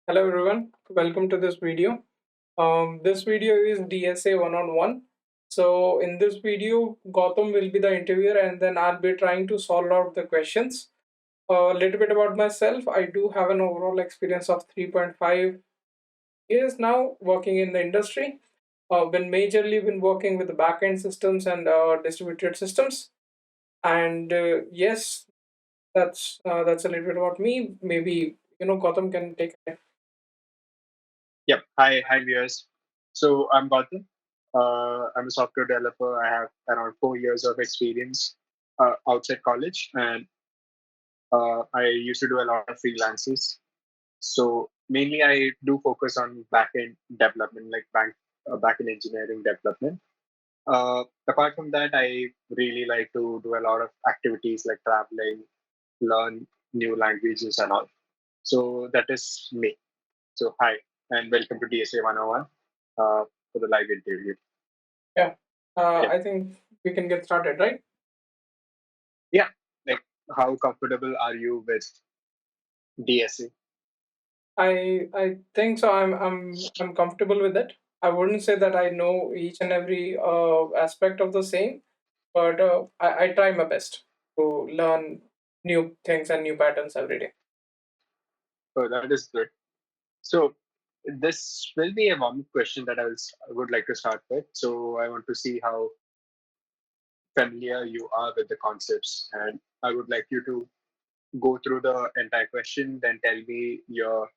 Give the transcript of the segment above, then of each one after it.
Hello everyone, welcome to this video. This video is DSA one-on-one. So in this video, Gautam will be the interviewer and then I'll be trying to solve out the questions. A little bit about myself. I do have an overall experience of 3.5 years now working in the industry. Been majorly been working with the backend systems and distributed systems. And yes, that's a little bit about me. Maybe Gautam can take it. Yep. Hi, viewers. So I'm Gautam. I'm a software developer. I have around 4 years of experience outside college, and I used to do a lot of freelances. So mainly, I do focus on backend development, like backend engineering development. Apart from that, I really like to do a lot of activities like traveling, learn new languages, and all. So that is me. So hi, and welcome to DSA 101 for the live interview. Yeah. Yeah. I think we can get started, right? Yeah. Like, how comfortable are you with DSA? I think so. I'm comfortable with it. I wouldn't say that I know each and every aspect of the same, but I try my best to learn new things and new patterns every day. Oh, that is good. So, this will be a warm question that I would like to start with. So, I want to see how familiar you are with the concepts, and I would like you to go through the entire question, then tell me your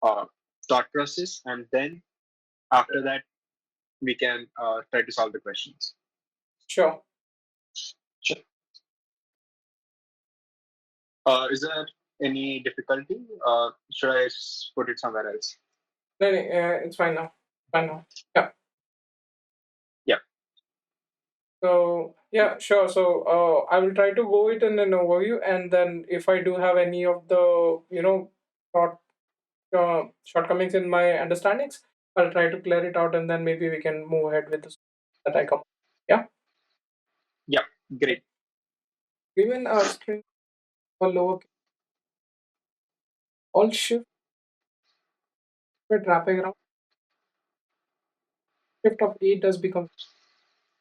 uh, thought process, and then after that, we can try to solve the questions. Sure. Sure. Is there any difficulty? Should I put it somewhere else? No, no, it's fine now. Fine now. Yeah. Yeah. So yeah, sure. So I will try to go it in an overview, and then if I do have any of the short shortcomings in my understandings, I'll try to clear it out, and then maybe we can move ahead with this that I come. Yeah, Yeah. Great. given a string or lower all shift with wrapping around shift of A does become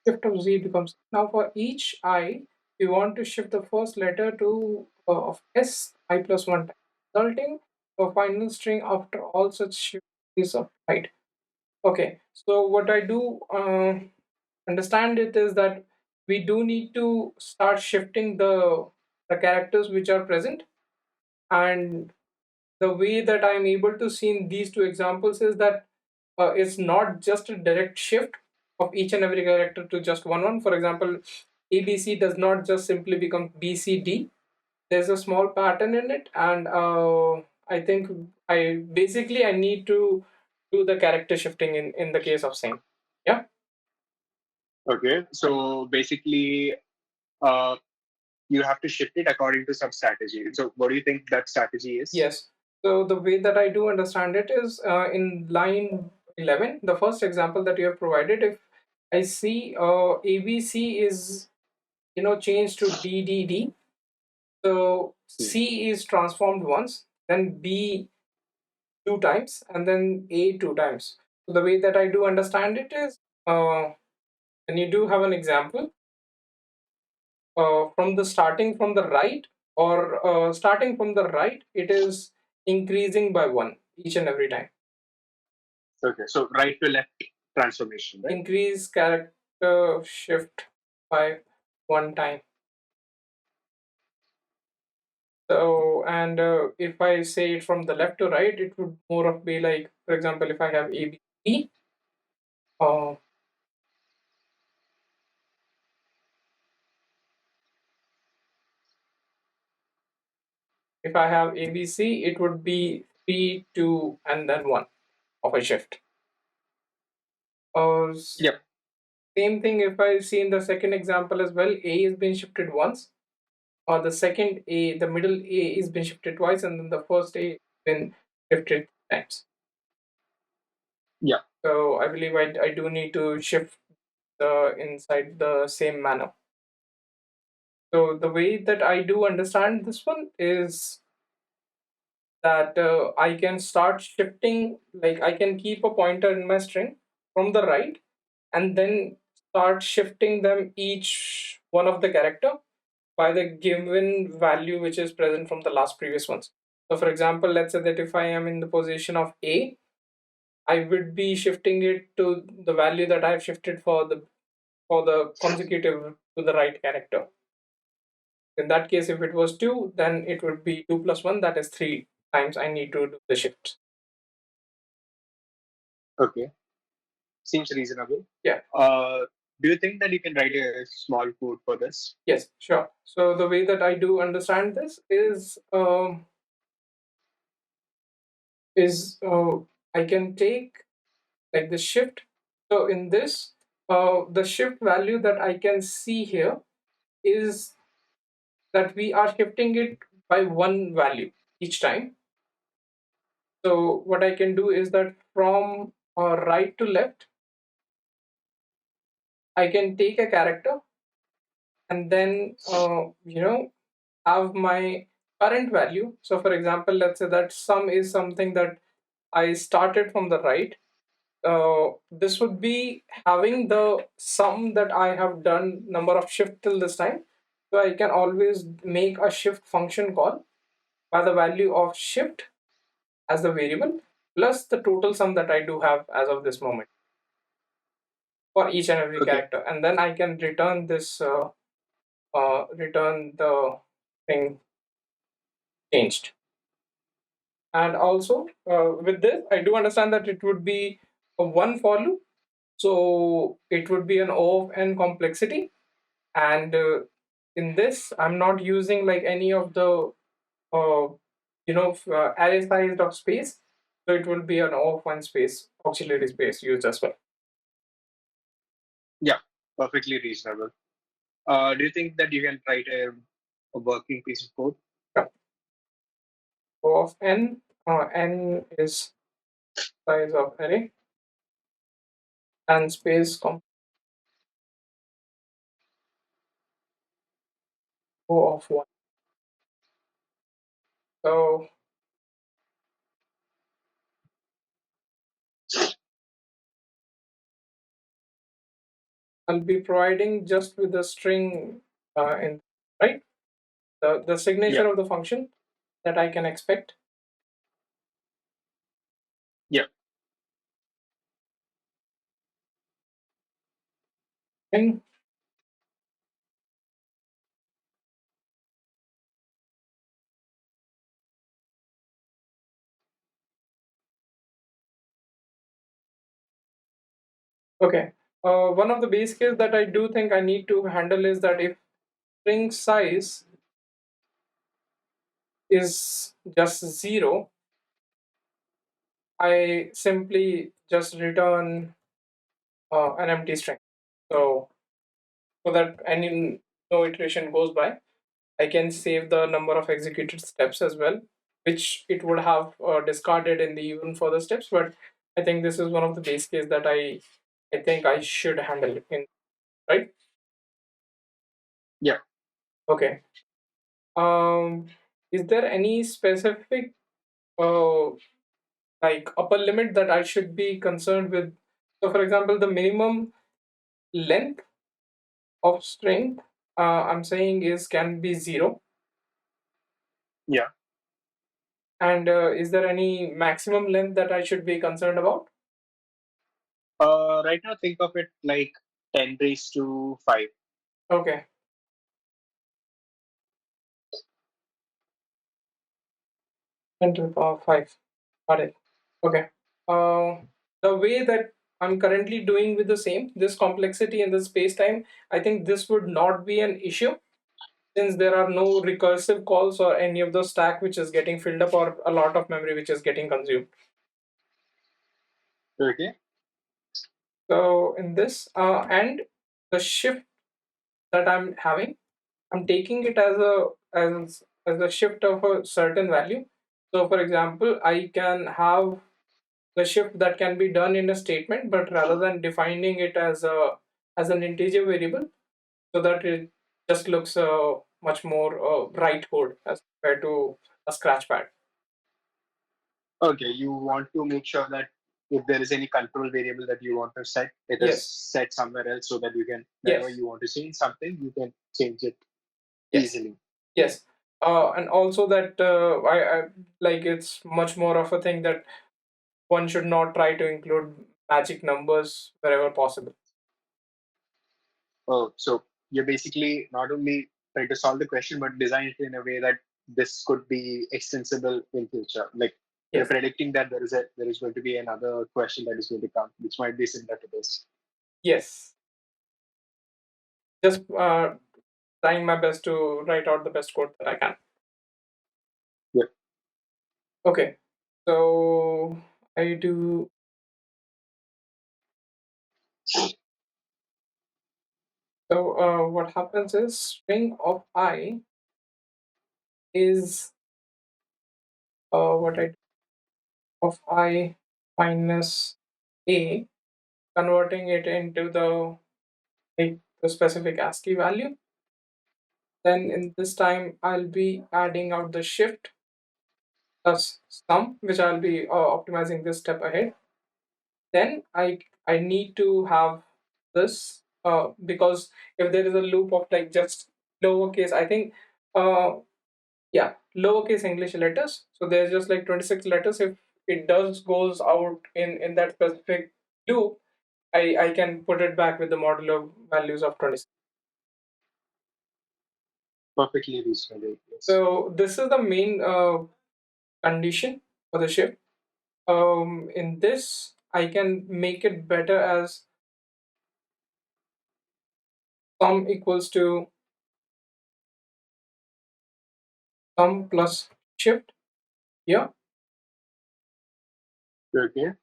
shift of Z becomes now for each I we want to shift the first letter to of S I plus one time, resulting a final string after all such shift is applied. Okay, so what I do understand it is that we do need to start shifting the characters which are present, and the way that I'm able to see in these two examples is that it's not just a direct shift of each and every character to just one. For example, ABC does not just simply become BCD. There's a small pattern in it, and I think I need to do the character shifting in the case of same. Yeah. Okay. So basically, uh, you have to shift it according to some strategy. So what do you think that strategy is? Yes. So the way that I do understand it is in line 11, the first example that you have provided. If I see ABC is changed to DDD, so Hmm. C is transformed once, then B two times, and then A two times. So the way that I do understand it is, and you do have an example from the starting from the right, or starting from the right, it is increasing by one each and every time. Okay. So right to left transformation, right? Increase character shift by one time. So, and if I say it from the left to right, it would more of be like, for example, if I have ABC, uh, if I have ABC, it would be 3, 2, and then 1 of a shift. Yep. Same thing if I see in the second example as well, A is being shifted once, or the second A, the middle A is being shifted twice, and then the first A been shifted times. Yeah. So I believe I do need to shift the inside the same manner. So the way that I do understand this one is that I can start shifting, like I can keep a pointer in my string from the right and then start shifting them each one of the character by the given value which is present from the last previous ones. So for example, let's say that if I am in the position of A, I would be shifting it to the value that I've shifted for the consecutive to the right character. In that case, if it was 2, then it would be 2 plus 1, that is 3 times I need to do the shift. Okay, seems reasonable. Yeah, Uh, do you think that you can write a small code for this? yes, sure. So the way that I do understand this is I can take like the shift. So in this, the shift value that I can see here is that we are shifting it by one value each time. So what I can do is that from right to left, I can take a character and then have my current value. So for example, let's say that sum is something that I started from the right. This would be having the sum that I have done number of shift till this time. So I can always make a shift function call by the value of shift as the variable plus the total sum that I do have as of this moment for each and every Okay. character, and then I can return this return the thing changed. And also with this, I do understand that it would be a one for loop, so it would be an O of n complexity, and in this, I'm not using like any of the uh, array size of space, so it will be an O of one space auxiliary space used as well. Yeah, perfectly reasonable. Do you think that you can write a working piece of code? Yeah. O of n, n is size of array, and space O of one. So I'll be providing just with the string in right the Yeah, signature of the function that I can expect. yeah, And okay, one of the base case that I do think I need to handle is that if string size is just 0, I simply just return an empty string. So so that any no iteration goes by, I can save the number of executed steps as well, which it would have discarded in the even further steps. But I think this is one of the base case that I think I should handle in right. yeah. Okay. Um, is there any specific uh, like upper limit that I should be concerned with? So, for example, the minimum length of string I'm saying is can be 0, Yeah. and is there any maximum length that I should be concerned about? Right now, think of it like 10 raised to 5. Okay, 10 to the power 5. Got it. Okay. Uh, the way that I'm currently doing with the same, this complexity in the space time, I think this would not be an issue since there are no recursive calls or any of the stack which is getting filled up or a lot of memory which is getting consumed. Okay. So in this and the shift that I'm having, I'm taking it as a shift of a certain value. So for example, I can have the shift that can be done in a statement, but rather than defining it as an integer variable, so that it just looks much more write code as compared to a scratch pad. Okay, you want to make sure that if there is any control variable that you want to set, it is Yes, set somewhere else so that you can, whenever yes, you want to change something, you can change it yes, easily. yes. And also that I like it's much more of a thing that one should not try to include magic numbers wherever possible. Oh, so you're basically not only trying to solve the question, but design it in a way that this could be extensible in future. Like you're Yes, predicting that there is going to be another question that is going to come, which might be similar to this. yes. Just trying my best to write out the best code that I can. Yeah. Okay, so I do. So what happens is string of I is what I of I minus a, converting it into the like the specific ASCII value. Then in this time I'll be adding out the shift plus sum, which I'll be optimizing this step ahead. Then I need to have this because if there is a loop of like just lowercase, I think uh, yeah, lowercase English letters. So there's just like 26 letters. If it does goes out in that specific loop, I can put it back with the modulo values of 26. Perfectly reasonable. Yes. So this is the main condition for the shift. In this, I can make it better as sum equals to sum plus shift here. Okay.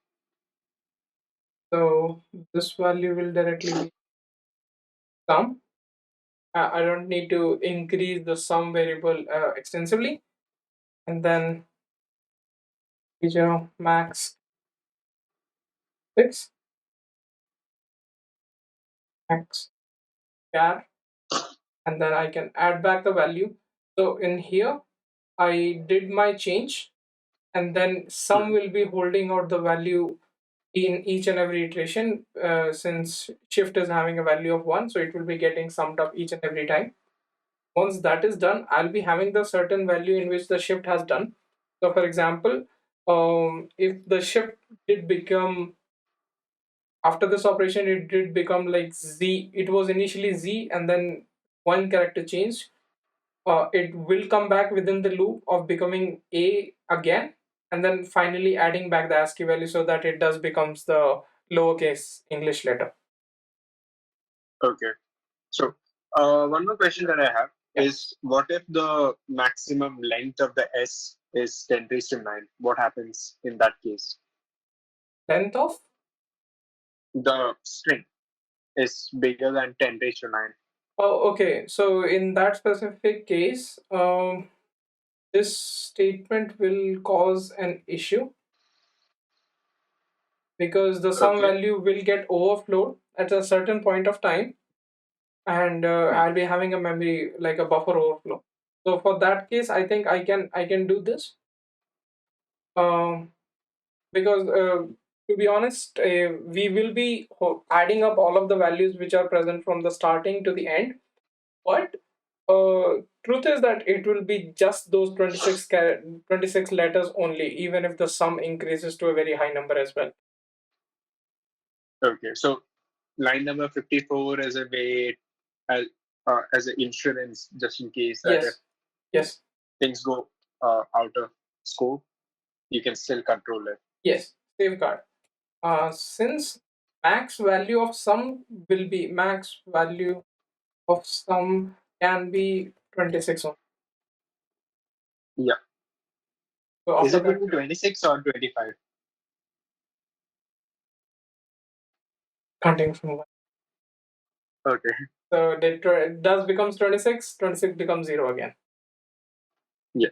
So this value will directly be sum. I don't need to increase the sum variable extensively. And then integer max 6, max char, and then I can add back the value. So in here, I did my change, and then sum Mhm. will be holding out the value in each and every iteration since shift is having a value of 1, so it will be getting summed up each and every time. Once that is done, I'll be having the certain value in which the shift has done. So for example, if the shift did become after this operation, it did become like z, it was initially z and then one character change, it will come back within the loop of becoming a again, and then finally adding back the ASCII value so that it does becomes the lowercase English letter. Okay. So, one more question that I have Yes. is what if the maximum length of the S is 10 raised to 9? What happens in that case? Length of. The string is bigger than 10 raised to 9. Oh, okay. So in that specific case, this statement will cause an issue because the sum Okay. value will get overflowed at a certain point of time, and Hmm. I'll be having a memory like a buffer overflow. So for that case, I think I can do this because to be honest, we will be adding up all of the values which are present from the starting to the end. But truth is that it will be just those 26 letters only, even if the sum increases to a very high number as well. Okay. So, line number 54 is a way as, as an insurance just in case that if Yes, yes, things go out of scope, you can still control it. yes. Safeguard. Since max value of sum will be max value of sum can be 26 only. Yeah. So Is after it that, between 26 or 25? continuing from one. Okay. So it does becomes 26, 26 becomes 0 again. Yeah.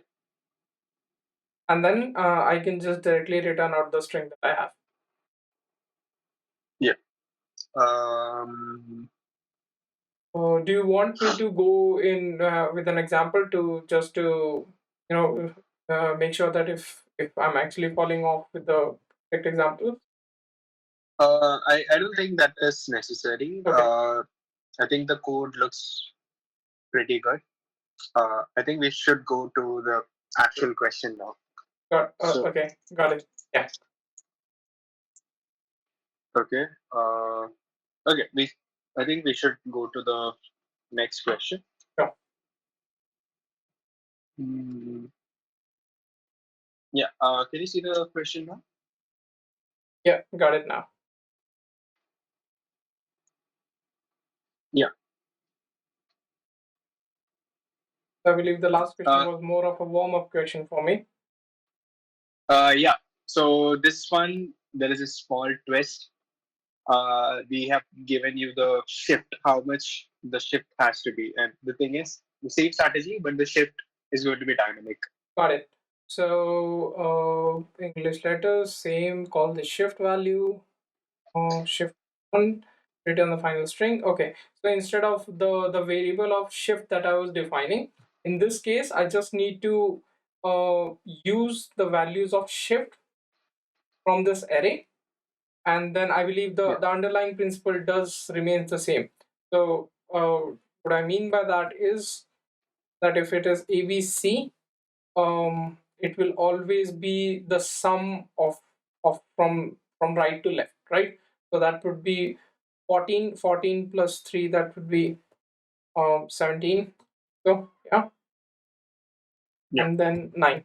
And then I can just directly return out the string that I have. Yeah. Um, Do you want me to go in with an example to just to make sure that if if I'm actually falling off with the correct example. I don't think that is necessary. Okay, I think the code looks pretty good. I think we should go to the actual question now. So, got it. Yeah, okay. Okay. I think we should go to the next question. sure. Hmm. Yeah. Can you see the question now? Yeah, got it now. Yeah. I believe the last question Uh, was more of a warm-up question for me. yeah. So this one, there is a small twist. We have given you the shift, how much the shift has to be. And the thing is, the same strategy, but the shift is going to be dynamic. Got it. So English letters, same. Call the shift value. Shift one. Return the final string. Okay. So instead of the variable of shift that I was defining, in this case, I just need to use the values of shift from this array, and then I believe Yeah. the underlying principle does remains the same. So what I mean by that is that if it is ABC, it will always be the sum of from right to left, right? So that would be 14 plus 3, that would be 17. So yeah, Yeah. and then 9.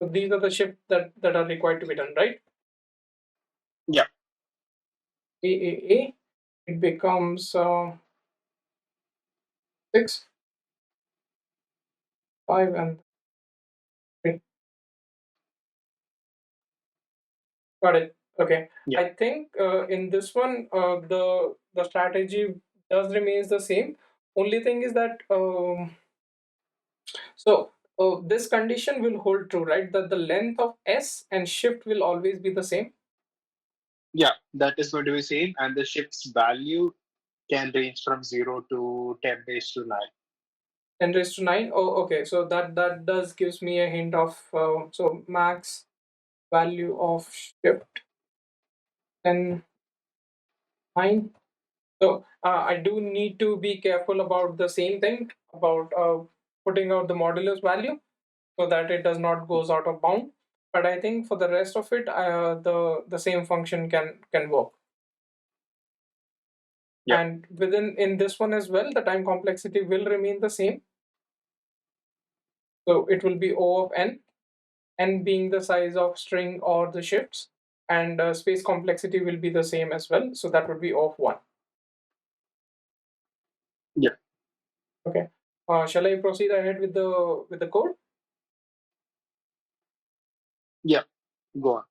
So these are the shifts that are required to be done, right? Yeah. A, it becomes 6, 5, and 3. Got it. Okay. Yeah. I think in this one, the strategy does remains the same. Only thing is that this condition will hold true, right? That the length of S and shift will always be the same. Yeah. That is going to be same. And the shift's value can range from 0 to 10 raised to 9. 10 raised to 9. Oh, okay. So that does gives me a hint of so max value of shift 10 9. So I do need to be careful about the same thing about putting out the modulus value so that it does not goes out of bound. But I think for the rest of it, the same function can work. Yeah. And within in this one as well, the time complexity will remain the same. So it will be O of n being the size of string or the shifts, and space complexity will be the same as well. So that would be O of 1. Yeah. Okay. Shall I proceed ahead with the code? Yeah. Go on.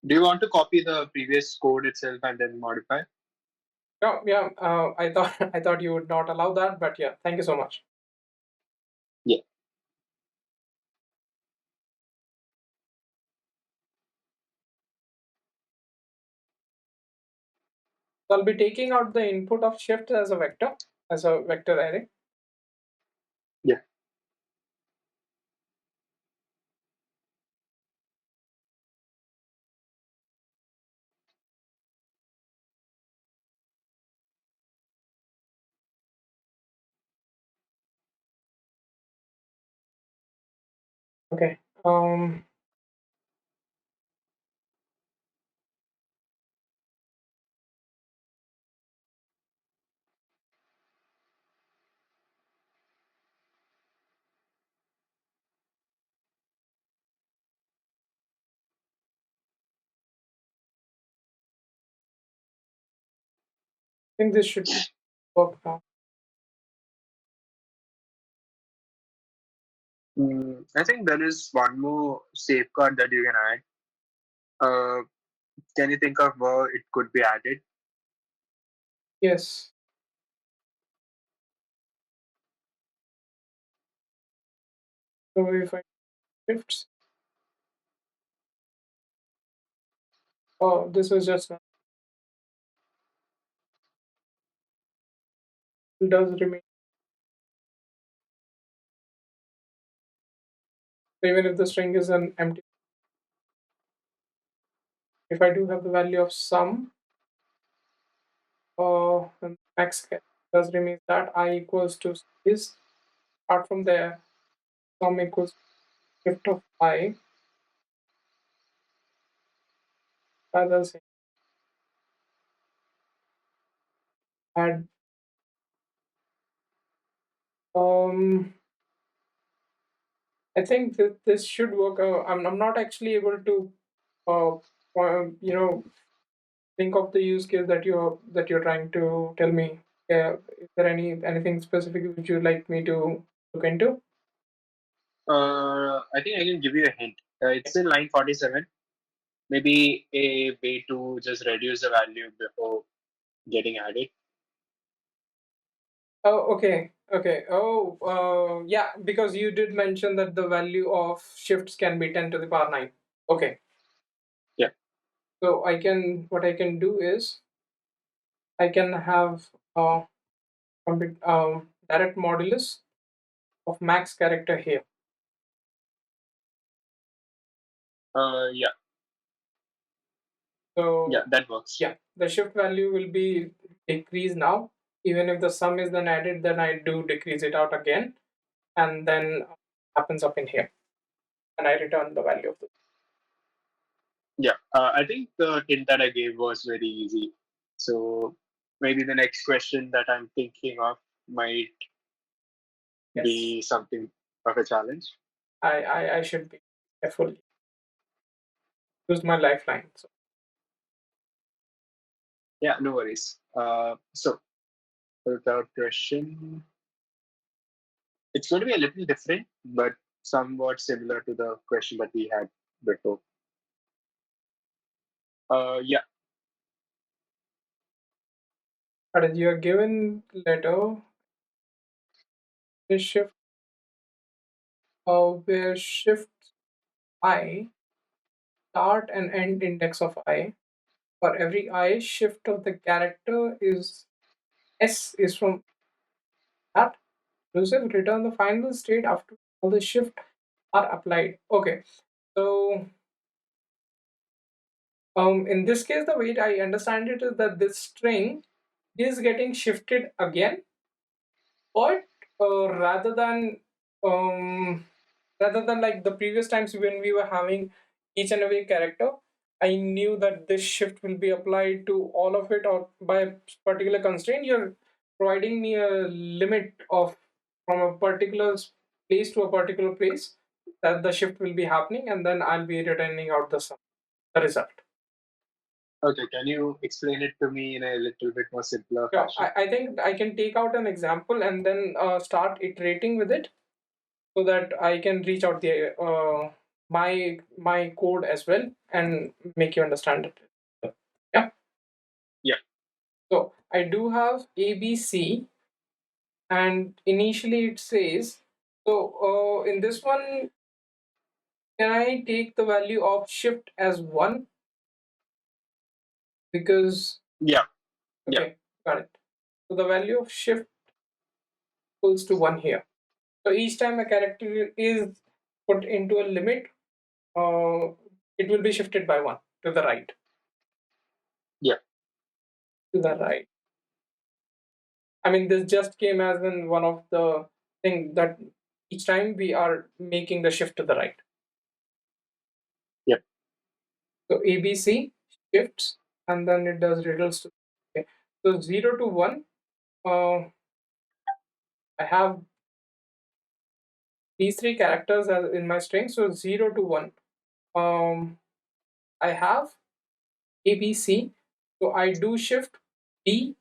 Do you want to copy the previous code itself and then modify? Yeah, yeah. I thought I thought you would not allow that, but yeah. Thank you so much. Yeah. So I'll be taking out the input of shift as a vector array. Yeah. Okay. Um, I think this should work now. I think there is one more safeguard that you can add. Uh, can you think of where it could be added? Yes. So if I shifts, oh, this was just it does remain. So even if the string is an empty, if I do have the value of sum, then max does remains that I equals to is. Apart from there, sum equals shift of I by the same add. Um, I think that this should work. I'm not actually able to, uh, you know, think of the use case that you're trying to tell me. Is there anything specific which you'd like me to look into? I think I can give you a hint. It's in line 47. Maybe a way to just reduce the value before getting added. Oh, okay, okay. Oh, yeah, because you did mention that the value of shifts can be 10 to the power 9. Okay, Yeah. so what I can do is I can have direct modulus of max character here. Yeah. Yeah, So that works. yeah, the shift value will be decreased now. Even if the sum is then added, then I do decrease it out again, and then happens up in here, and I return the value of the. Yeah. I think the hint that I gave was very easy. So maybe the next question that I'm thinking of might Yes, be something of a challenge. I should be careful. Use my lifeline. So Yeah, no worries. So for the third question, it's going to be a little different, but somewhat similar to the question that we had before. Yeah, that is, you are given letter is shift where shift I start and end index of I. For every I, shift of the character is S is from that. Inclusive, return the final state after all the shift are applied. Okay, so in this case, the way I understand it is that this string is getting shifted again, but rather than um, like the previous times when we were having each and every character, I knew that this shift will be applied to all of it or by a particular constraint. You're providing me a limit of from a particular place to a particular place that the shift will be happening, and then I'll be returning out the result. okay. Can you explain it to me in a little bit more simpler Sure. fashion? I think I can take out an example and then start iterating with it so that I can reach out the my code as well and make you understand it. Yeah. Yeah, So I do have ABC, and initially it says so. In this one, can I take the value of shift as 1 because yeah, yeah, okay, got it. So the value of shift equals to 1 here. So each time a character is put into a limit, uh, it will be shifted by 1 to the right. yeah. To the right. I mean, this just came as in one of the thing that each time we are making the shift to the right. Yeah. So ABC shifts and then it does riddles to. Okay. So 0 to 1, uh, I have these three characters as in my string. So 0 to 1, I have ABC. So I do shift B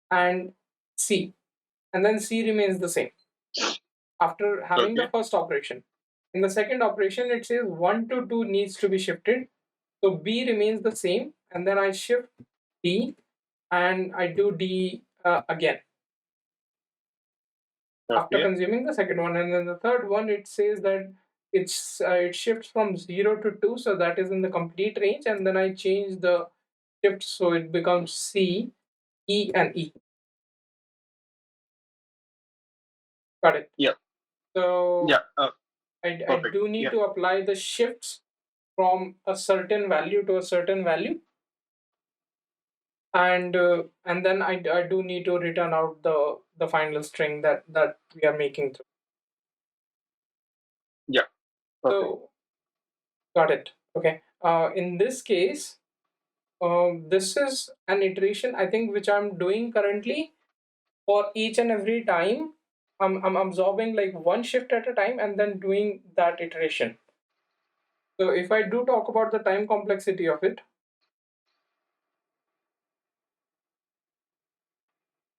and C, and then C remains the same after having the Okay. first operation. In the second operation, it says 1 to 2 needs to be shifted. So B remains the same, and then I shift D and I do D again after Okay. consuming the second one. And then the third one, it says that it shifts from 0 to 2, so that is in the complete range. And then I change the shift so it becomes C, E, and E. Got it. Yeah. So Yeah. I Perfect. do need Yeah. to apply the shifts from a certain value to a certain value, and then I do need to return out the final string that we are making through. Yeah. Perfect. So got it. Okay. In this case, this is an iteration I think which I'm doing currently for each and every time. I'm absorbing like one shift at a time and then doing that iteration. So if I do talk about the time complexity of it,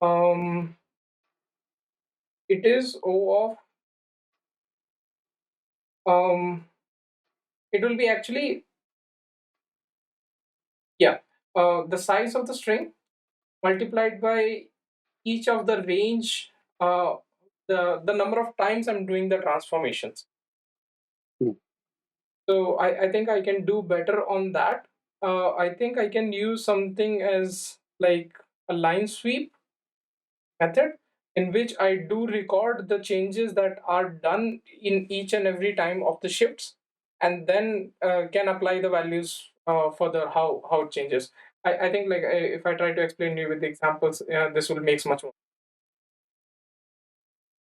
um, it is O of it will be actually, yeah, the size of the string multiplied by each of the range, uh, the number of times I'm doing the transformations. Mm. So I think I can do better on that. I think I can use something as like a line sweep method in which I do record the changes that are done in each and every time of the shifts, and then can apply the values further how it changes. I think like if I try to explain you with the examples, this will make much more.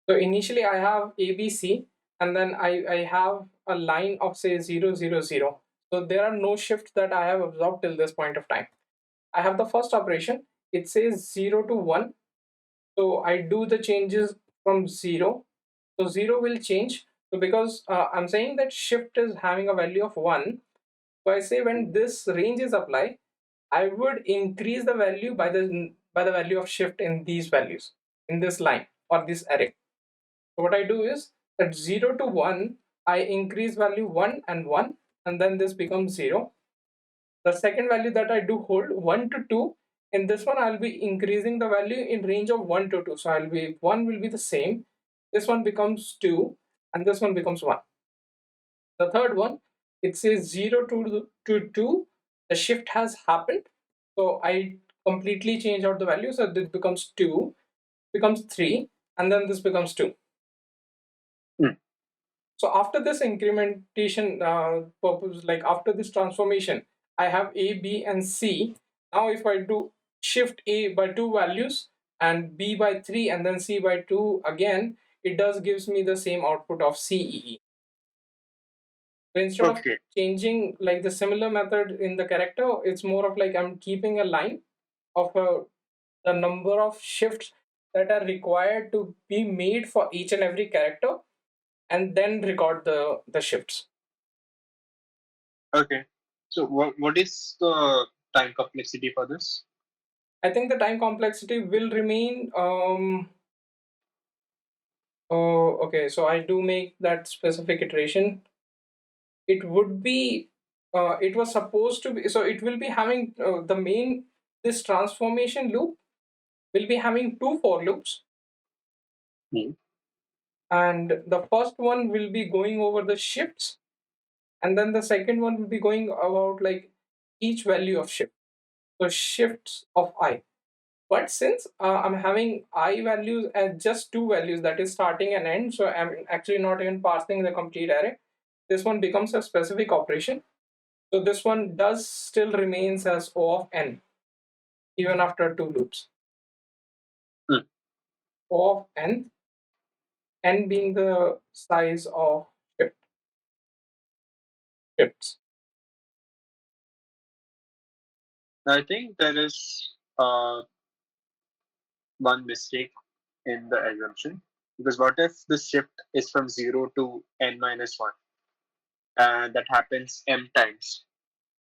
So initially I have ABC, and then I have a line of say 000. So there are no shifts that I have absorbed till this point of time. I have the first operation. It says 0 to 1. So I do the changes from 0. So 0 will change. So because I'm saying that shift is having a value of 1, so I say when this range is applied, I would increase the value by the value of shift in these values in this line or this array. So what I do is at 0 to 1, I increase value 1 and 1, and then this becomes 0. The second value that I do hold 1 to 2. In this one, I'll be increasing the value in range of 1 to 2. So I'll be 1 will be the same. This one becomes 2, and this one becomes 1. The third one, it says 0 to 2. The shift has happened. So I completely change out the value. So this becomes 2, becomes 3, and then this becomes 2. Mm. So after this incrementation purpose, like after this transformation, I have A, B, and C. Now if I do shift A by two values and B by three and then C by two again, it does gives me the same output of CEE. So instead of Okay. changing like the similar method in the character, it's more of like I'm keeping a line of the number of shifts that are required to be made for each and every character, and then record the shifts. Okay. So what is the time complexity for this? I think the time complexity will remain. Oh, okay. So I do make that specific iteration. It would be. It was supposed to be. So it will be having the main. This transformation loop will be having two for loops, Mm. and the first one will be going over the shifts, and then the second one will be going about like each value of shift. So shifts of I. But since I'm having I values as just two values, that is starting and end, so I'm actually not even parsing the complete array. This one becomes a specific operation. So this one does still remains as O of n, even after two loops. Mm. O of n being the size of shifts. I think there is one mistake in the assumption, because what if the shift is from 0 to n minus 1, and that happens m times?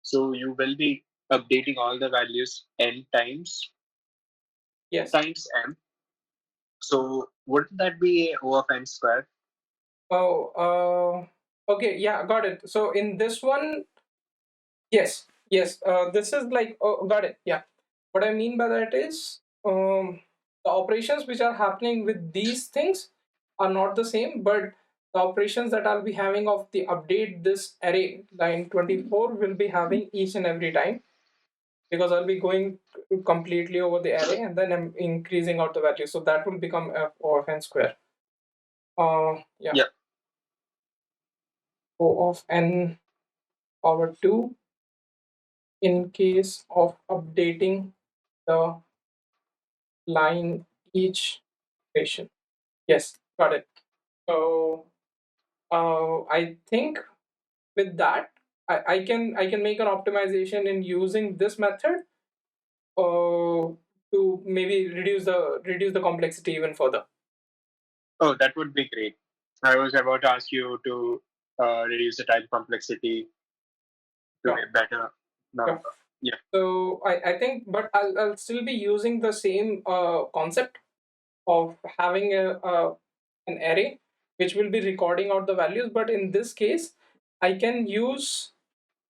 So you will be updating all the values n Yes. times m. So wouldn't that be a O of n square? Oh, okay. Yeah, got it. So in this one, yes, yes. This is like, oh, got it. Yeah. What I mean by that is, the operations which are happening with these things are not the same, but the operations that I'll be having of the update this array line 24 will be having each and every time, because I'll be going completely over the array and then I'm increasing out the value. So that will become f of n square. Yeah. Yeah. O of n power 2 in case of updating the line each iteration. Yes, got it. So I think with that, I can make an optimization in using this method to maybe reduce the complexity even further. Oh, that would be great. I was about to ask you to reduce the type complexity to Yeah, a better yeah. number. Yeah. So I think, but I'll still be using the same concept of having an array which will be recording out the values. But in this case, I can use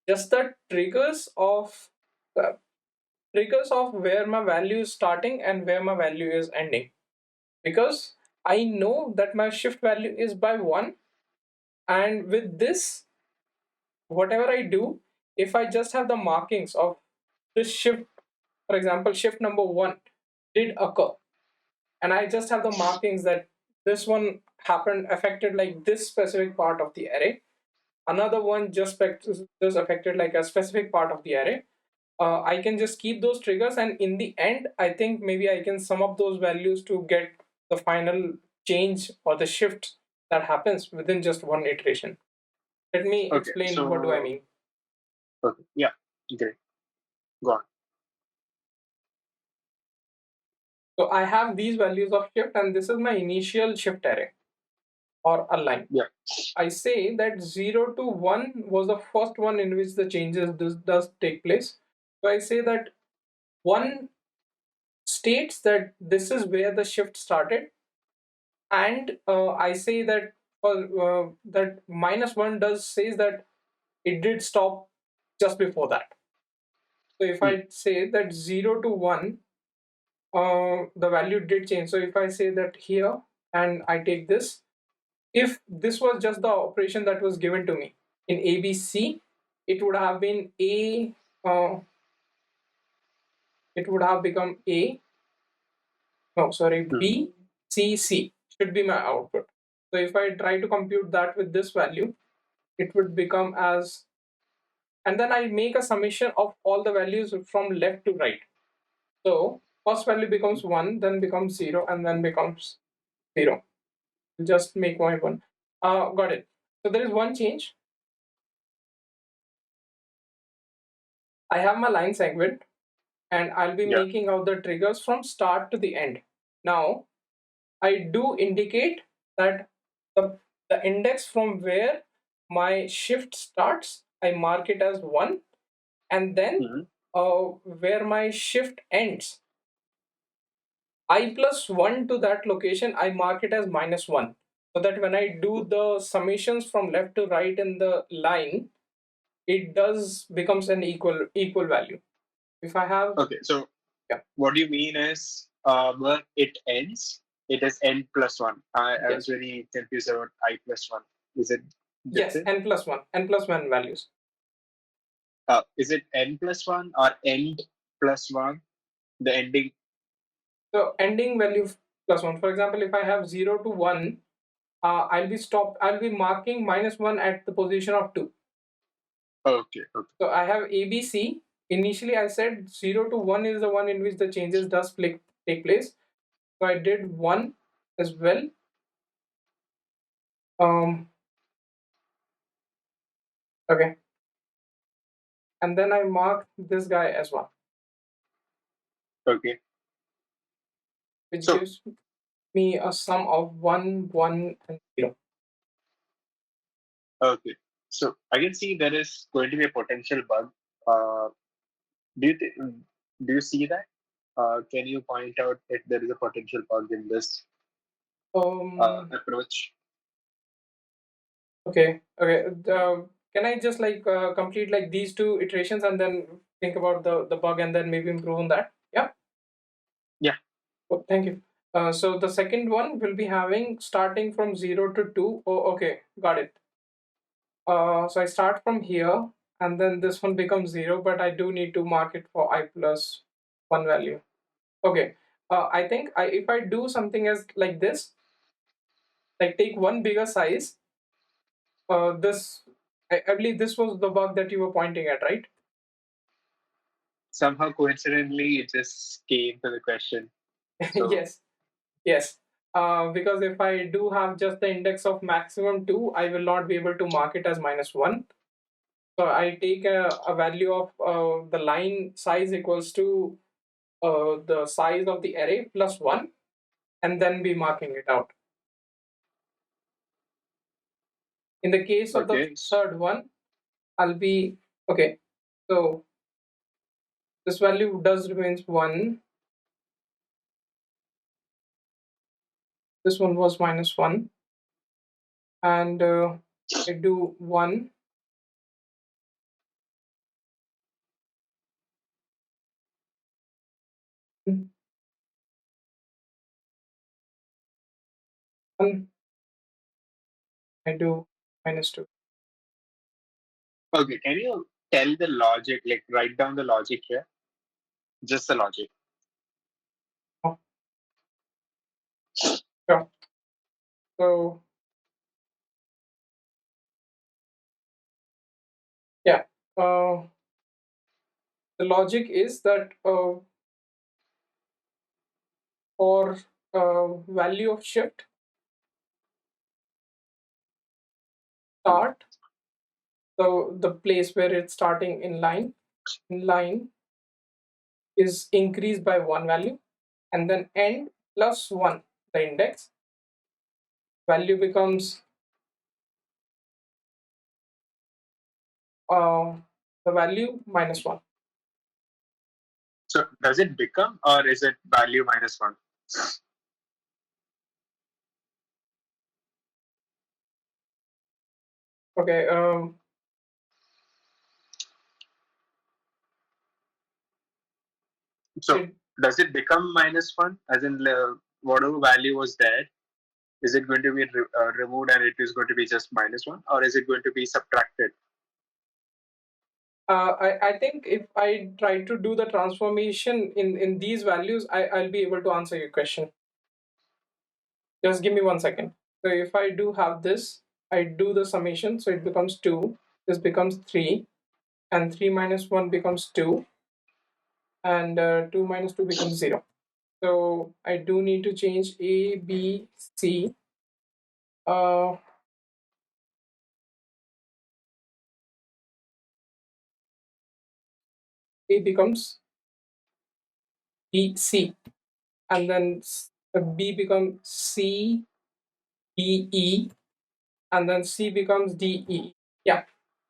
just the uh, triggers of where my value is starting and where my value is ending, because I know that my shift value is by 1, and with this, whatever I do, if I just have the markings of this shift, for example, shift number 1 did occur, and I just have the markings that this one happened affected like this specific part of the array, another one just affected like a specific part of the array. I can just keep those triggers, and in the end, I think maybe I can sum up those values to get the final change or the shift that happens within just one iteration. Let me Okay. explain what do I So, mean. okay. Yeah. Great. Go on. So I have these values of shift, and this is my initial shift array or a line. Yeah. I say that 0 to 1 was the first one in which the changes this does take place. So I say that 1 states that this is where the shift started, and I say that that -1 does says that it did stop just before that. So if Hmm. I say that 0 to 1, the value did change. So if I say that here and I take this, if this was just the operation that was given to me in ABC, it would have been A. It would have become A. No, sorry, Hmm. B C C should be my output. So if I try to compute that with this value, it would become as, and then I make a summation of all the values from left to right. So first value becomes 1, then becomes 0, and then becomes 0. Just make my one. Got it. So there is one change. I have my line segment, and I'll be Yeah. making out the triggers from start to the end. Now I do indicate that the, the index from where my shift starts, I mark it as 1, and then Hmm. where my shift ends, I plus 1 to that location, I mark it as -1. So that when I do the summations from left to right in the line, it does becomes an equal value. If I have, Okay. So, yeah, what do you mean is where it ends? It is n plus one. I yes, was very confused about I plus one. Is it yes, different? n plus 1 values. Is it n plus one or end plus one? The ending. So ending value plus 1. For example, if I have 0 to 1, I'll be marking -1 at the position of 2. Okay. Okay. So I have ABC. Initially, I said 0 to 1 is the one in which the changes does take place. So I did 1 as well. Okay. And then I mark this guy as well, Okay. which So, gives me a sum of 1, 1, and 0. okay. So I can see there is going to be a potential bug. Uh, do you do you see that? Can you point out if there is a potential bug in this Um, approach? okay. Okay. Can I just like complete like these two iterations and then think about the bug and then maybe improve on that? Yeah. Yeah. Oh, thank you. So the second one will be having starting from 0 to 2. Oh, okay, got it. So I start from here, and then this one becomes 0, but I do need to mark it for I plus 1 value. Okay. I think if I do something as like this, like take one bigger size, this I believe this was the bug that you were pointing at, right? Somehow, coincidentally, it just came to the question. So, Yes, yes. Because if I do have just the index of maximum 2, I will not be able to mark it as -1. So I take a value of the line size equals to the size of the array plus 1, and then be marking it out. In the case of the okay. third one, I'll be okay. So this value does remains 1. This one was -1, and I do 1. One, I do -2. Okay, can you tell the logic, like write down the logic here? Just the logic. Oh, sure. So yeah, the logic is that for value of shift Mhm. start, so the place where it's starting in line is increased by one value, and then end plus 1, the index value becomes uh, the value -1. So, does it become or is it value -1? Okay, So, it, does it become -1? As in, whatever value was there, is it going to be removed and it is going to be just -1, or is it going to be subtracted? I think if I try to do the transformation in these values, I'll be able to answer your question. Just give me 1 second. So if I do have this, I do the summation, so it becomes 2, this becomes 3, and 3 minus 1 becomes 2, and 2 minus 2 becomes 0. So I do need to change A, B, C. Uh, A becomes B, C, and then B becomes C, D, E, and then C becomes D, E. Yeah.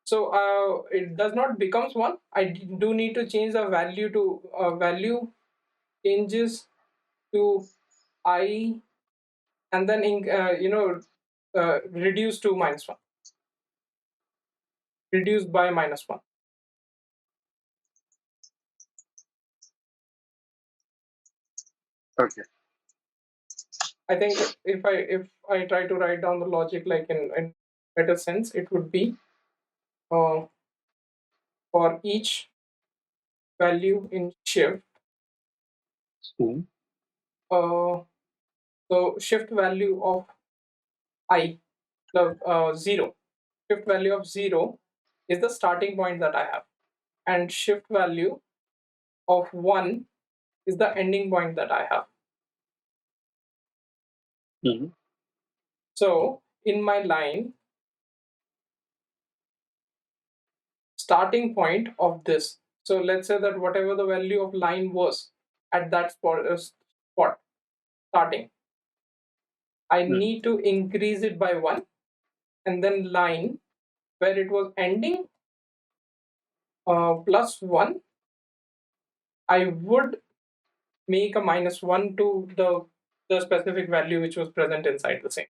So it does not becomes 1. I do need to change the value to value changes to I, and then reduce to -1, reduced by -1. Okay. I think if I try to write down the logic like in better sense, it would be uh, for each value in shift. Mhm. Uh, so shift value of I, the 0. Shift value of 0 is the starting point that I have, and shift value of 1 is the ending point that I have. Mhm. So in my line, starting point of this. So let's say that whatever the value of line was at that spot starting, I Mhm. need to increase it by 1, and then line where it was ending plus 1, I would make a -1 to the specific value which was present inside the same.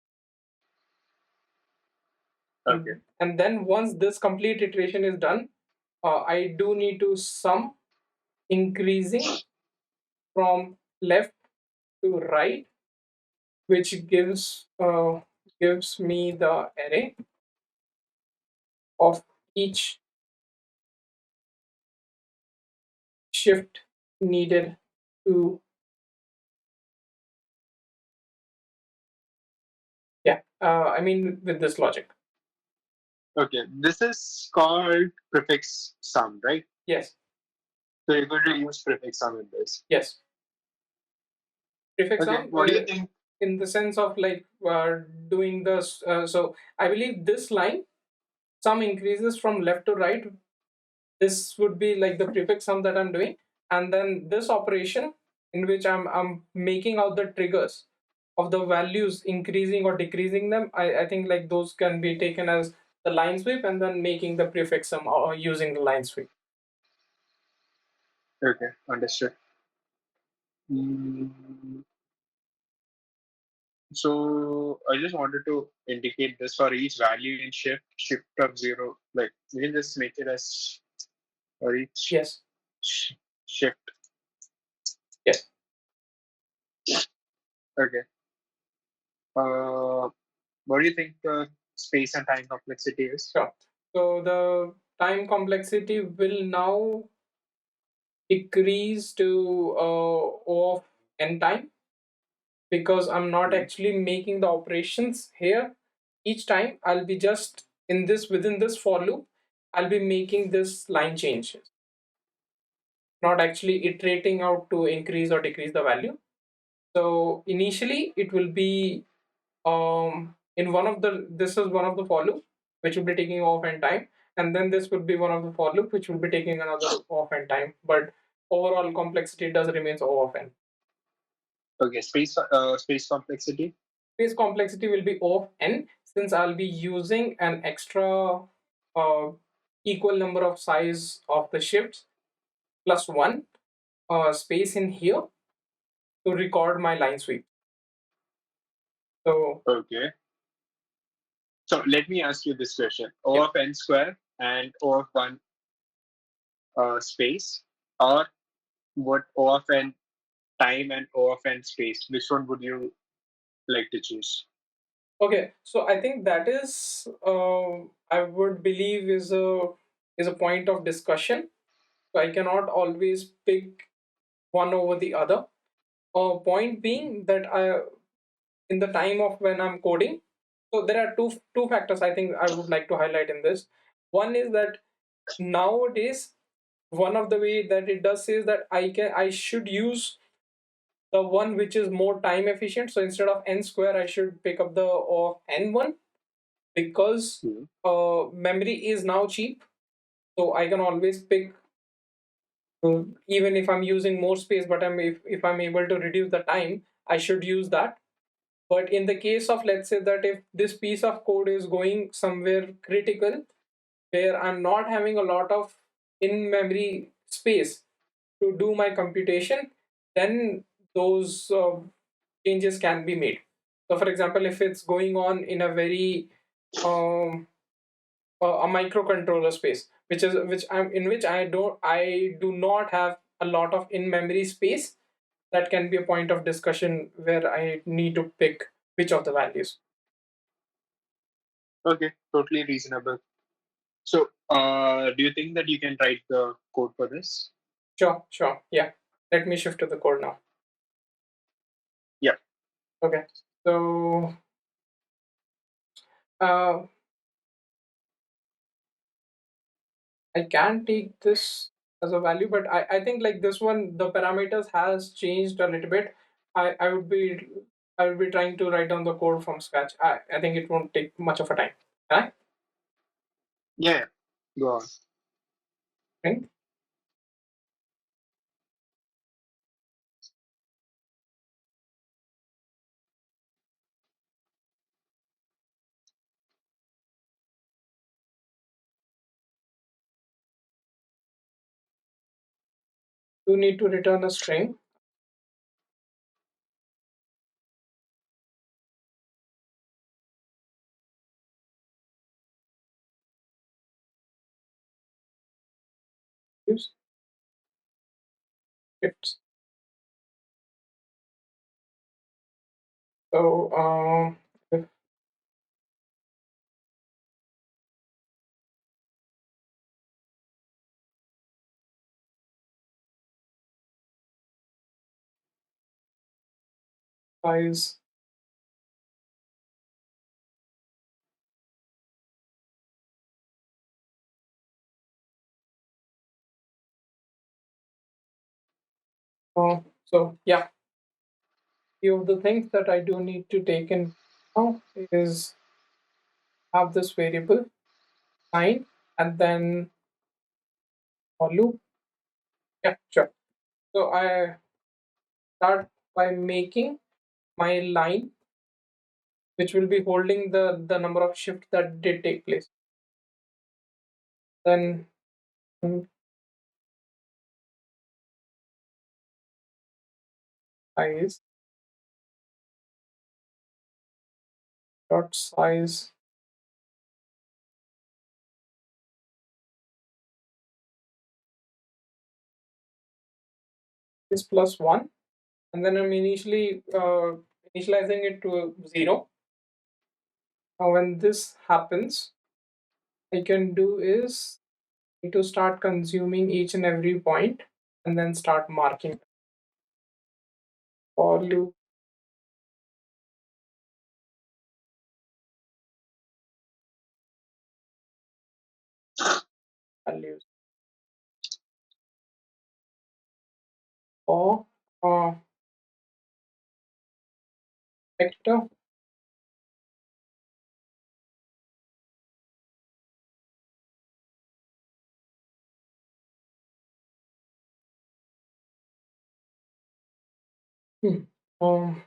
Okay. And then once this complete iteration is done, I do need to sum increasing from left to right, which gives me the array of each shift needed to, yeah, I mean with this logic. Okay, this is called prefix sum, right? Yes, So you're going to use prefix sum in this. yes. Prefix Okay, sum what do you think? in the sense of like doing this. So I believe this line sum increases from left to right. This would be like the prefix sum that I'm doing, and then this operation in which I'm making out the triggers of the values increasing or decreasing them. I think like those can be taken as the line sweep and then making the prefix sum or using the line sweep. Okay, understood. Mm, so I just wanted to indicate this for each value in shift of zero. Like we can just make it as for each Yes, shift. yes, Okay. What do you think the space and time complexity is? sure. So the time complexity will now decrease to O of n time, because I'm not Hmm. actually making the operations here. Each time I'll be just in this within this for loop, I'll be making this line change, not actually iterating out to increase or decrease the value. So initially it will be in one of the this is one of the for loop which will be taking off and time, and then this would be one of the for loop which will be taking another off and time. But overall complexity does remains O of n. Okay, space complexity. Space complexity will be O of n, since I'll be using an extra uh, equal number of size of the shifts plus one space in here to record my line sweep. So Okay. So let me ask you this question: O yeah, of n square and O of one space, or what O of n time and O of n space? Which one would you like to choose? okay. So I think that is I would believe is a point of discussion. So I cannot always pick one over the other. Point being that I in the time of when I'm coding. So there are two factors I think I would like to highlight in this. One is that nowadays one of the way that it does is that I should use the one which is more time efficient. So instead of n square, I should pick up the of n1, because Hmm. memory is now cheap. So I can always pick even if I'm using more space, but if I'm able to reduce the time, I should use that. But in the case of, let's say that if this piece of code is going somewhere critical where I'm not having a lot of in memory space to do my computation, then those changes can be made. So, for example, if it's going on in a very um, a microcontroller space, which I'm in which I do not have a lot of in memory space, that can be a point of discussion where I need to pick which of the values. Okay, totally reasonable. So, do you think that you can write the code for this? Sure, sure. Yeah. Let me shift to the code now. Yeah. Okay. So uh, I can take this as a value, but I think like this one, the parameters has changed a little bit. I would be I would be trying to write down the code from scratch. I think it won't take much of a time. Can Yeah. Go on. I? Right? You need to return a string. Use scripts. So if size So yeah, few of the things that I do need to take in now is have this variable line and then a loop. Yeah, sure. So I start by making my line, which will be holding the number of shifts that did take place. Then size dot size is plus one, and then I'm initializing it to zero. Now when this happens, I can do is to start consuming each and every point and then start marking for loop values or vector. Hmm. Um,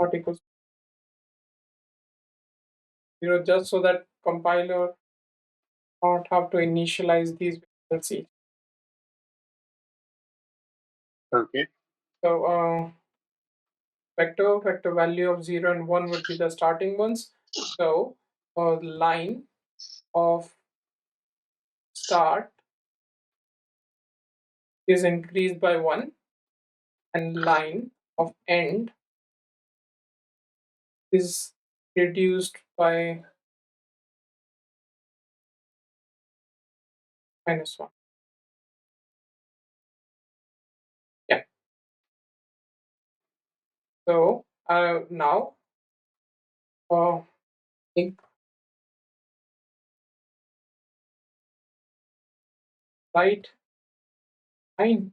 not equals to zero, just so that compiler not have to initialize these variables each. Okay. So vector value of 0 and 1 would be the starting ones. So line of start is increased by 1 and line of end is reduced by minus 1. Yeah. So now uh, make right line.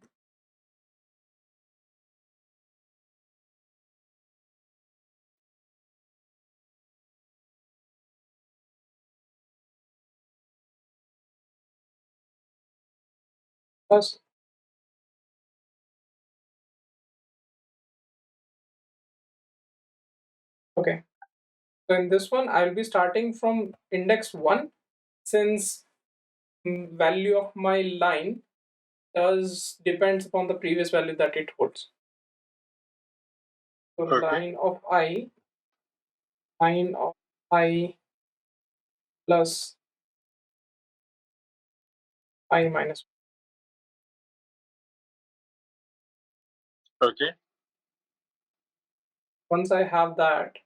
Plus, okay. So in this one, I'll be starting from index 1 since value of my line does depends upon the previous value that it holds. So Okay. line of I plus I minus. Okay. Once I have that,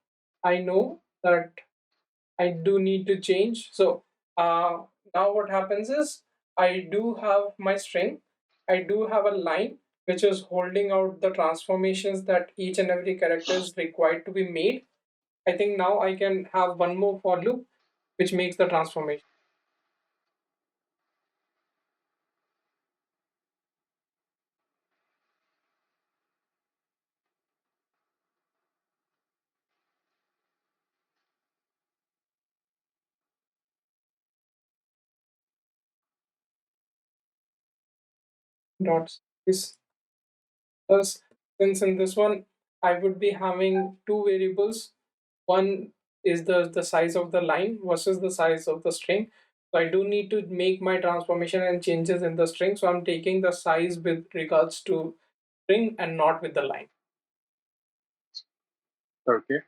I know that I do need to change. So uh, now what happens is I do have my string. I do have a line which is holding out the transformations that each and every character is required to be made. I think now I can have one more for loop which makes the transformation. Dots is plus, since in this one I would be having two variables. One is the size of the line versus the size of the string. So I do need to make my transformation and changes in the string. So I'm taking the size with regards to string and not with the line. Okay.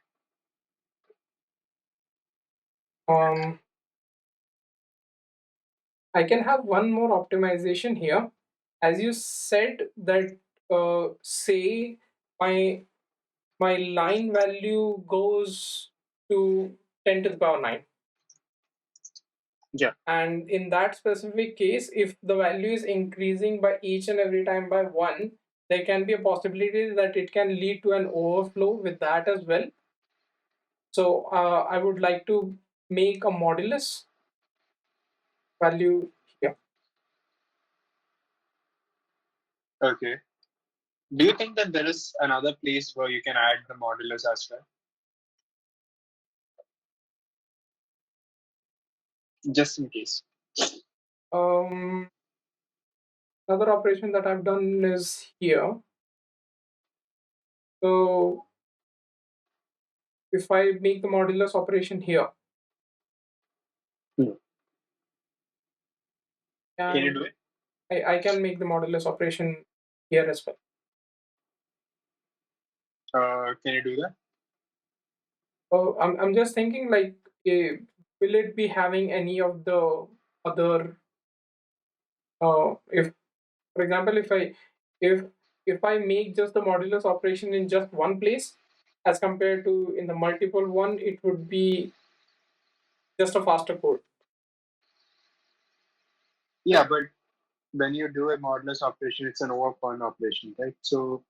Um, I can have one more optimization here. As you said that say my my line value goes to 10 to the power 9. Yeah. And in that specific case, if the value is increasing by each and every time by 1, there can be a possibility that it can lead to an overflow with that as well. So I would like to make a modulus value here. Okay. Do you think that there is another place where you can add the modulus as well? Just in case. Um, Another operation that I've done is here. So if I make the modulus operation here, Hmm. Can you do and it? I can make the modulus operation here as well. Can you do that? So I'm just thinking like, will it be having any of the other, if for example, if if I make just the modulus operation in just one place as compared to in the multiple one, it would be just a faster code. Yeah, but when you do a modulus operation, it's an overflow operation, right? So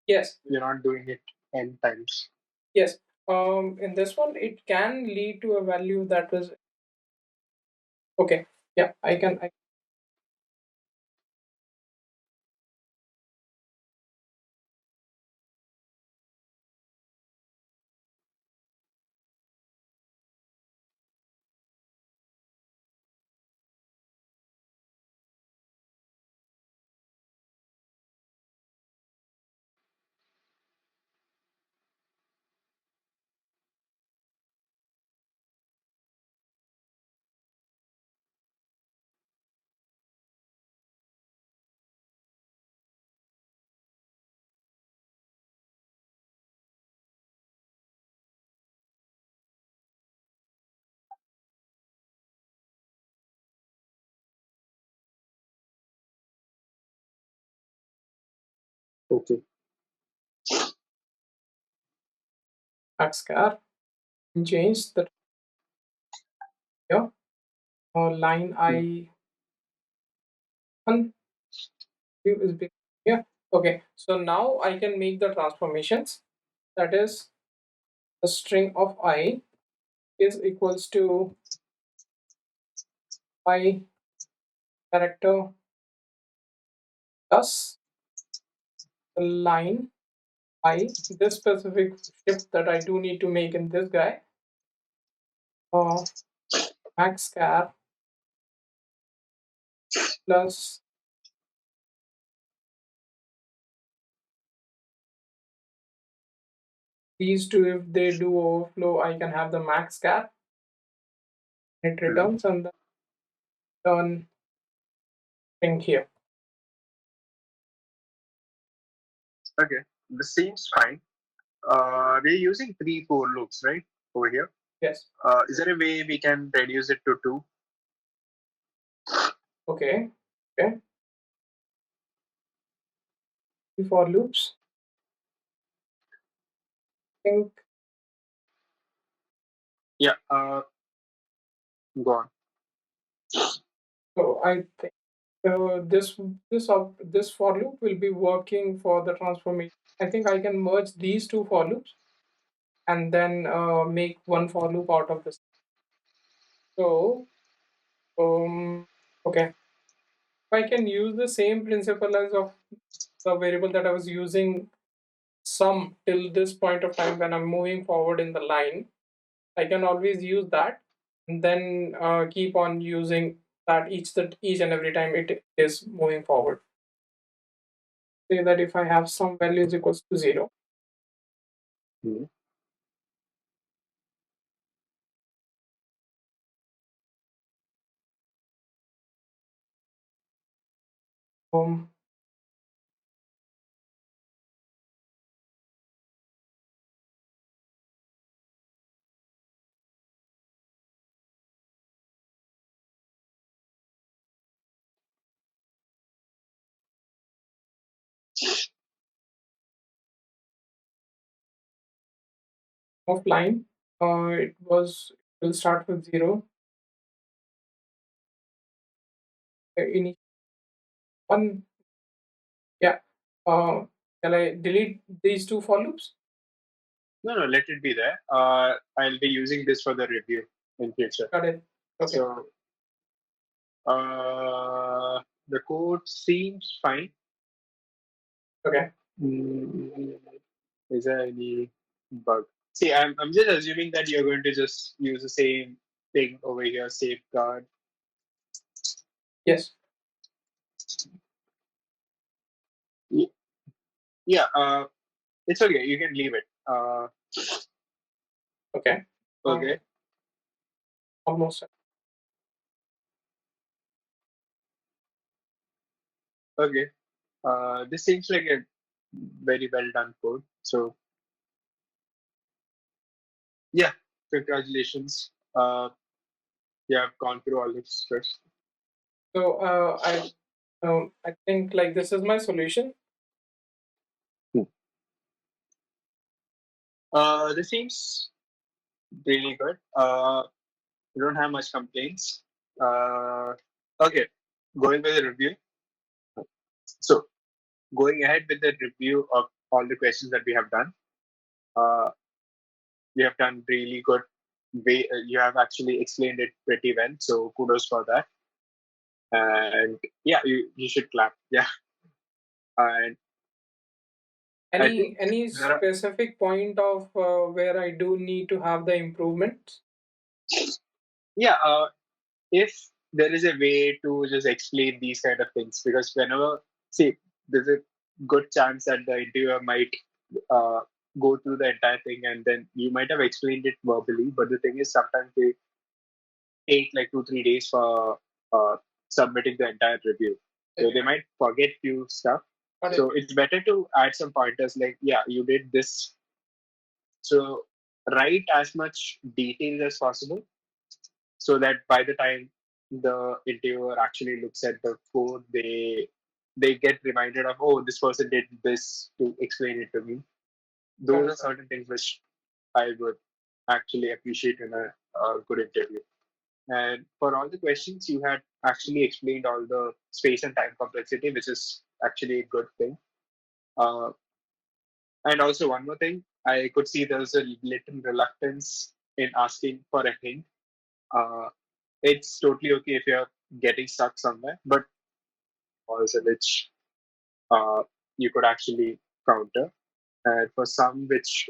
Yes, you're not doing it n times. yes. In this one, it can lead to a value that was okay. Yeah, I can. Okay. Axcar change the here. Line Hmm. I one is big here. Okay, so now I can make the transformations. That is, the string of I is equals to I character plus the line I. This specific shift that I do need to make in this guy. Max char plus these two. If they do overflow, I can have the max char. It Hmm. returns and then turn string here. Okay. This seems fine. We're using three for loops, right? Over here. Yes. Is there a way we can reduce it to two? Okay. Okay. For loops, I think Yeah. Go on. so. I think this for loop will be working for the transformation. I think I can merge these two for loops and then make one for loop out of this. So okay, if I can use the same principle as of the variable that I was using sum till this point of time when I'm moving forward in the line, I can always use that and then keep on using that each and every time it is moving forward. Say that if I have some value is equals to 0, Hmm. um, offline. It will start with zero. In one, yeah. Shall I delete these two for loops? No, no, let it be there. I'll be using this for the review in future. Got it. Okay. So the code seems fine. Okay. Mm, is there any bug? See, I'm just assuming that you're going to just use the same thing over here, safeguard. Yes. Y- Yeah, it's okay. You can leave it. Okay. Okay, Almost. okay. This seems like a very well done code. So yeah, congratulations. You have gone through all this stress. So I think like this is my solution. Hmm. This seems really good. We don't have much complaints. Okay, going with the review. So, going ahead with the review of all the questions that we have done, uh, you have done really good. You have actually explained it pretty well. So, kudos for that. And yeah, you should clap. Yeah, and I think Any there are. specific point of where I do need to have the improvements? Yeah, if there is a way to just explain these kind of things, because whenever, see, there's a good chance that the interviewer might uh, go through the entire thing and then you might have explained it verbally, but the thing is sometimes they take like 2 3 days for submitting the entire review, so they might forget few stuff. Got it. So it's better to add some pointers like, yeah, you did this. So write as much detail as possible so that by the time the interviewer actually looks at the code, they get reminded of, oh, this person did this to explain it to me. Got Those it. are certain things which I would actually appreciate in a good interview. And for all the questions, you had actually explained all the space and time complexity, which is actually a good thing. Uh, and also one more thing, I could see there was a little reluctance in asking for a hint. Uh, it's totally okay if you're getting stuck somewhere, but also which you could actually counter. And for some which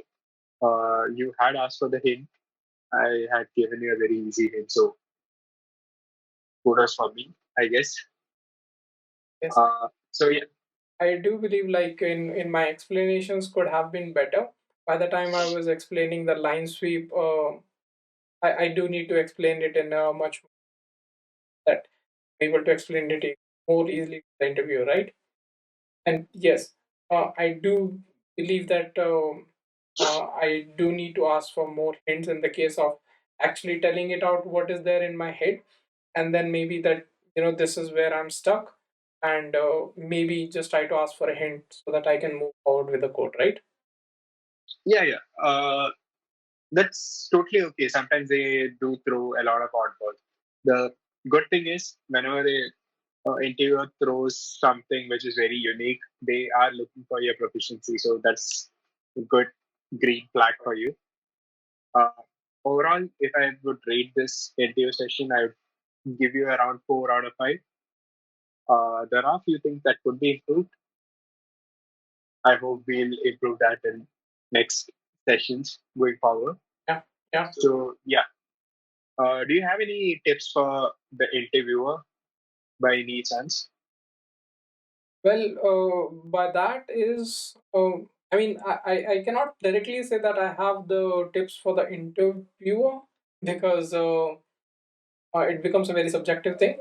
you had asked for the hint, I had given you a very easy hint. So kudos for me, I guess. Yes. So yeah, I do believe like in my explanations could have been better. By the time I was explaining the line sweep, I do need to explain it in a much that I'm able to explain it more easily to the interviewer, right? And yes, I do believe that I do need to ask for more hints in the case of actually telling it out what is there in my head, and then maybe that this is where I'm stuck, and maybe just try to ask for a hint so that I can move forward with the code, right? yeah. That's totally okay. Sometimes they do throw a lot of oddballs. The good thing is, whenever a interviewer throws something which is very unique, they are looking for your proficiency. So that's a good green flag for you. Uh, Overall, if I would rate this interview session, I would give you around 4 out of 5. There are a few things that could be improved. I hope we'll improve that in next sessions going forward. Yeah, yeah. So yeah, do you have any tips for the interviewer by any chance? Well, by that is, I mean, I cannot directly say that I have the tips for the interviewer because it becomes a very subjective thing.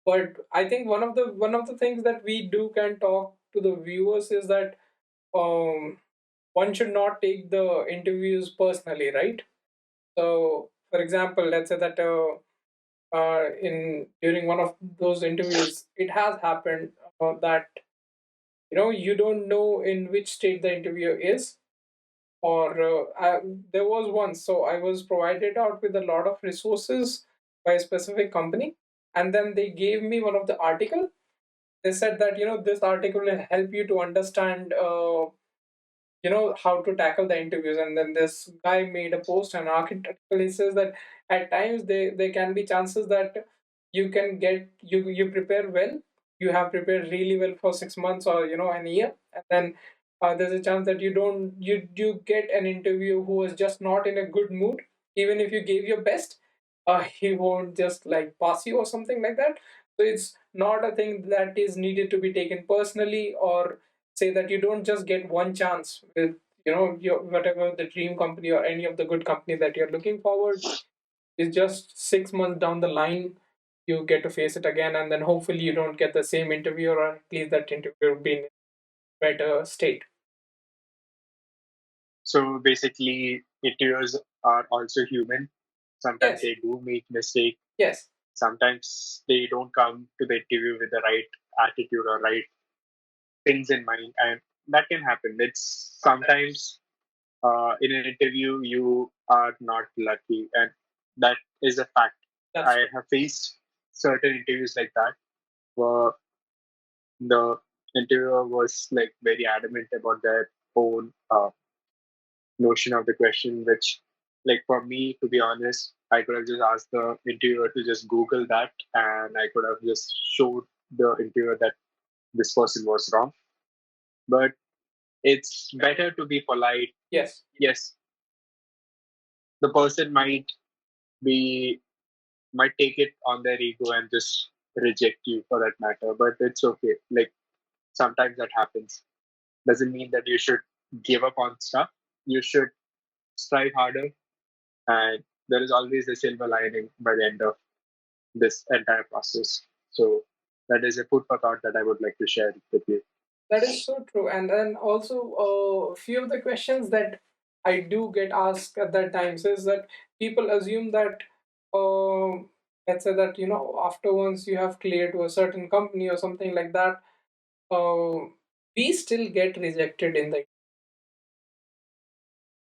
But I think one of the things that we do can talk to the viewers is that one should not take the interviews personally, right? So, for example, let's say that in during one of those interviews, it has happened that you don't know in which state the interviewer is, or there was one. So I was provided out with a lot of resources by a specific company, and then they gave me one of the article. They said that this article will help you to understand how to tackle the interviews. And then this guy made a post, an article. He says that at times there can be chances that you can get you prepare well, you have prepared really well for 6 months or an year, and then there's a chance that you get an interview who is just not in a good mood. Even if you gave your best, he won't just like pass you or something like that. So it's not a thing that is needed to be taken personally, or say that you don't just get one chance with your whatever the dream company or any of the good company that you're looking forward. Is just 6 months down the line you get to face it again, and then hopefully you don't get the same interview, or at least that interview will be in a better state. So basically, interviewers are also human. Sometimes Yes. they do make mistakes. Yes. Sometimes they don't come to the interview with the right attitude or right things in mind, and that can happen. It's sometimes in an interview you are not lucky, and that is a fact. That's I true. have faced certain interviews like that where the interviewer was like very adamant about their own notion of the question, which, like, for me, to be honest, I could have just asked the interviewer to just Google that, and I could have just showed the interviewer that this person was wrong. But it's better to be polite. Yes. Yes, the person be might take it on their ego and just reject you for that matter, but it's okay. Like, sometimes that happens. Doesn't mean that you should give up on stuff. You should strive harder, and there is always a silver lining by the end of this entire process. So that is a food for thought that I would like to share with you. That is so true. And then also a few of the questions that I do get asked at that times is that people assume that let's say that after once you have cleared to a certain company or something like that, uh, we still get rejected in the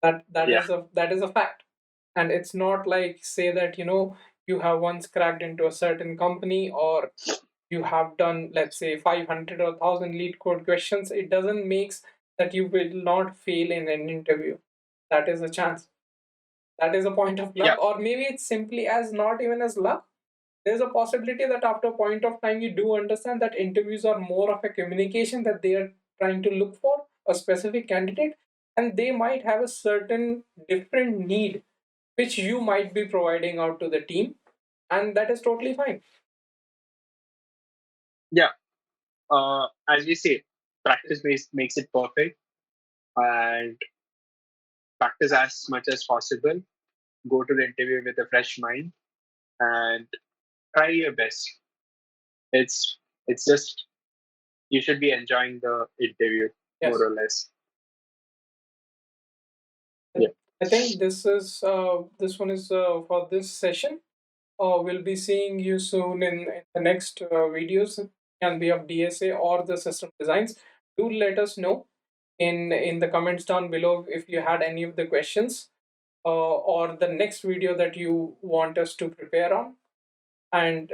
Yeah, that is a fact. And it's not like say that you have once cracked into a certain company, or you have done, let's say, 500 or 1000 lead code questions. It doesn't makes that you will not fail in an interview. That is a chance, that is a point of yeah, luck, or maybe it's simply as not even as luck. There's a possibility that after a point of time you do understand that interviews are more of a communication, that they are trying to look for a specific candidate, and they might have a certain different need which you might be providing out to the team, and that is totally fine. yeah. As we say, makes it perfect, and practice as much as possible. Go to the interview with a fresh mind and try your best. It's it's just you should be enjoying the interview more Yes. or less. I Yeah, I think this one is for this session. We'll be seeing you soon in the next videos. Can be of DSA or the system designs. Do let us know in the comments down below if you had any of the questions, or the next video that you want us to prepare on. And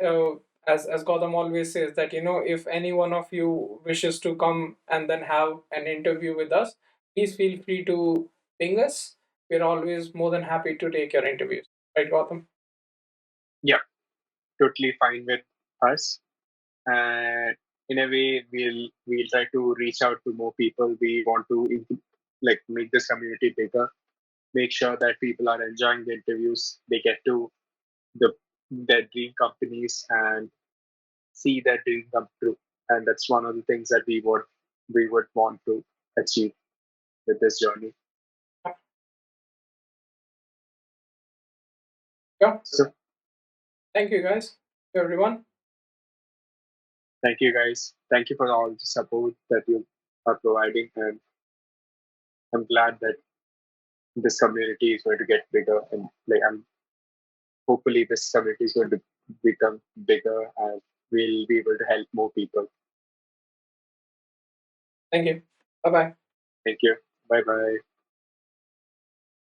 as Gautam always says that if any one of you wishes to come and then have an interview with us, please feel free to ping us. We're always more than happy to take your interviews. Right, Gautam? yeah, totally fine with us. And in a way, we'll try to reach out to more people. We want to like make this community bigger. Make sure that people are enjoying the interviews. They get to the their dream companies and see their dream come true. And that's one of the things that we would want to achieve with this journey. Yeah. So Thank you, guys. Everyone. thank you guys. Thank you for all the support that you are providing, and I'm glad that this community is going to get bigger, and like I'm hopefully this community is going to become bigger and we'll be able to help more people. Thank you. Bye bye. Thank you. Bye bye.